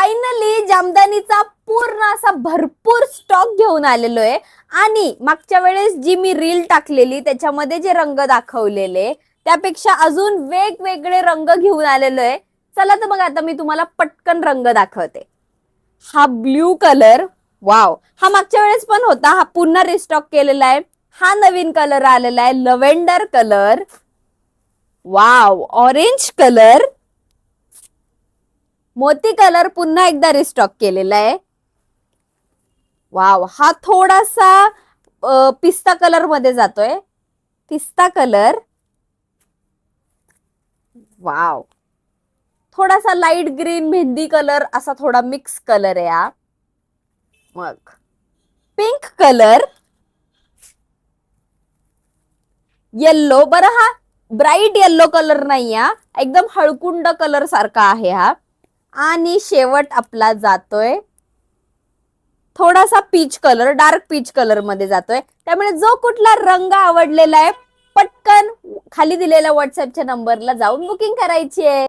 Finally जामदानीचा पूर्ण असा भरपूर स्टॉक घेऊन आलेलो आहे. आणि मागच्या वेळेस जी मी रील टाकलेली त्याच्यामध्ये जे रंग दाखवलेले त्यापेक्षा अजून वेगवेगळे रंग घेऊन आलेलो आहे. चला तर मग आता मी तुम्हाला पटकन रंग दाखवते. हा ब्ल्यू कलर, वाव, हा मागच्या वेळेस पण होता, हा पुन्हा रिस्टॉक केलेला आहे. हा नवीन कलर आलेला आहे, lavender colour. Wow, orange colour, मोती कलर पुन्हा एकदा रिस्टॉक केलेला आहे. वाव, हा थोडासा पिस्ता कलर मध्ये जातोय, पिस्ता कलर. वाव, थोडासा लाईट ग्रीन मेहंदी कलर असा थोडा मिक्स कलर आहे हा. मग पिंक कलर, येल्लो, बरं हा ब्राईट येल्लो कलर नाही, हा एकदम हळकुंड कलर सारखा आहे हा. आणि शेवट आपला जातोय थोडासा peach colour, dark peach colour मध्ये जातोय. त्यामुळे जो कुठला रंग आवडलेला आहे पटकन खाली दिलेल्या व्हॉट्सअपच्या नंबरला जाऊन बुकिंग करायची आहे.